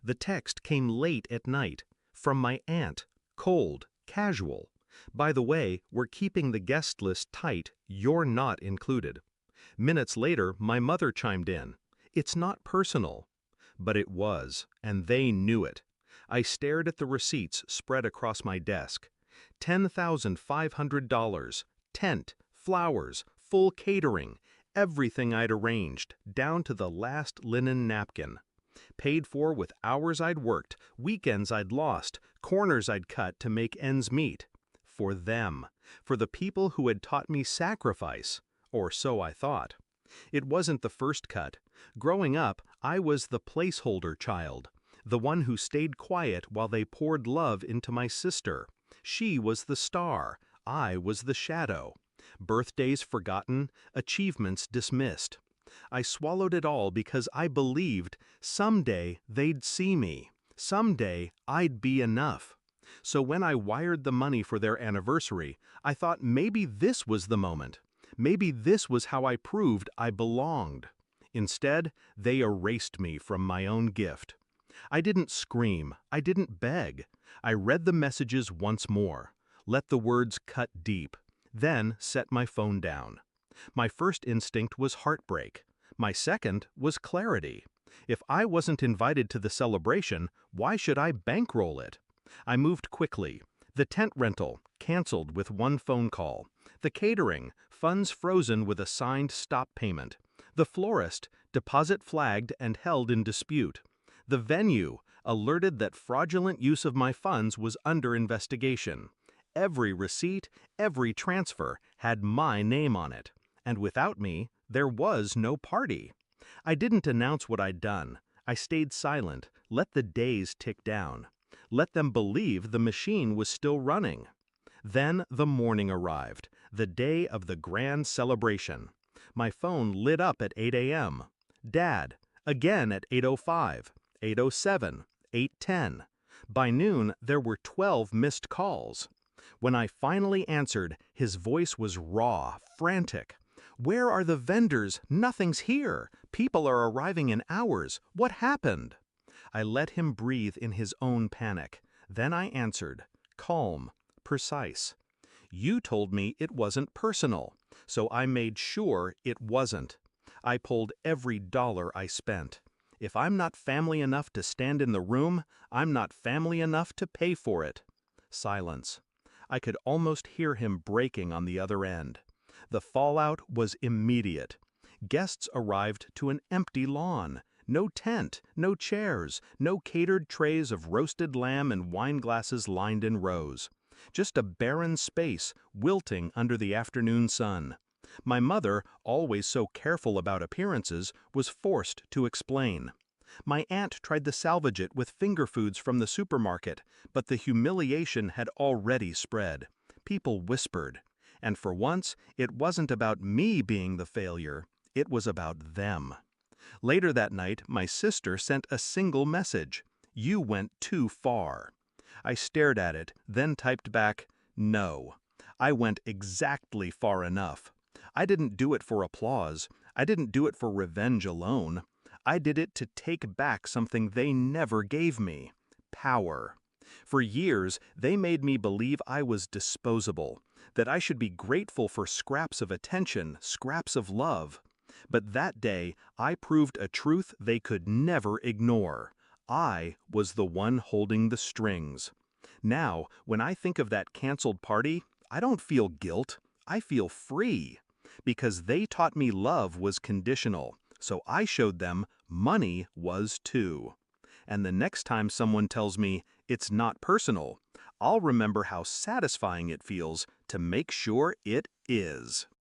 The text came late at night, from my aunt, cold, casual. By the way, we're keeping the guest list tight, you're not included. Minutes later, my mother chimed in. It's not personal. But it was, and they knew it. I stared at the receipts spread across my desk. $10,500, tent, flowers, full catering, everything I'd arranged, down to the last linen napkin. Paid for with hours I'd worked, weekends I'd lost, corners I'd cut to make ends meet. For them, for the people who had taught me sacrifice, or so I thought. It wasn't the first cut. Growing up, I was the placeholder child, the one who stayed quiet while they poured love into my sister. She was the star, I was the shadow. Birthdays forgotten, achievements dismissed. I swallowed it all because I believed someday they'd see me. Someday I'd be enough. So when I wired the money for their anniversary, I thought maybe this was the moment. Maybe this was how I proved I belonged. Instead, they erased me from my own gift. I didn't scream, I didn't beg. I read the messages once more, let the words cut deep, then set my phone down. My first instinct was heartbreak. My second was clarity. If I wasn't invited to the celebration, why should I bankroll it? I moved quickly. The tent rental, canceled with one phone call. The catering, funds frozen with a signed stop payment. The florist, deposit flagged and held in dispute. The venue, alerted that fraudulent use of my funds was under investigation. Every receipt, every transfer had my name on it. And without me, there was no party. I didn't announce what I'd done. I stayed silent, let the days tick down. Let them believe the machine was still running. Then the morning arrived, the day of the grand celebration. My phone lit up at 8 a.m. Dad, again at 8:05, 8:07, 8:10. By noon, there were 12 missed calls. When I finally answered, his voice was raw, frantic. Where are the vendors? Nothing's here. People are arriving in hours. What happened? I let him breathe in his own panic. Then I answered, calm, precise. You told me it wasn't personal, so I made sure it wasn't. I pulled every dollar I spent. If I'm not family enough to stand in the room, I'm not family enough to pay for it. Silence. I could almost hear him breaking on the other end. The fallout was immediate. Guests arrived to an empty lawn. No tent, no chairs, no catered trays of roasted lamb and wine glasses lined in rows. Just a barren space, wilting under the afternoon sun. My mother, always so careful about appearances, was forced to explain. My aunt tried to salvage it with finger foods from the supermarket, but the humiliation had already spread. People whispered. And for once, it wasn't about me being the failure, it was about them. Later that night, my sister sent a single message. You went too far. I stared at it, then typed back, no. I went exactly far enough. I didn't do it for applause. I didn't do it for revenge alone. I did it to take back something they never gave me. Power. For years, they made me believe I was disposable, that I should be grateful for scraps of attention, scraps of love. But that day, I proved a truth they could never ignore. I was the one holding the strings. Now, when I think of that canceled party, I don't feel guilt. I feel free. Because they taught me love was conditional, so I showed them money was too. And the next time someone tells me it's not personal, I'll remember how satisfying it feels to make sure it is.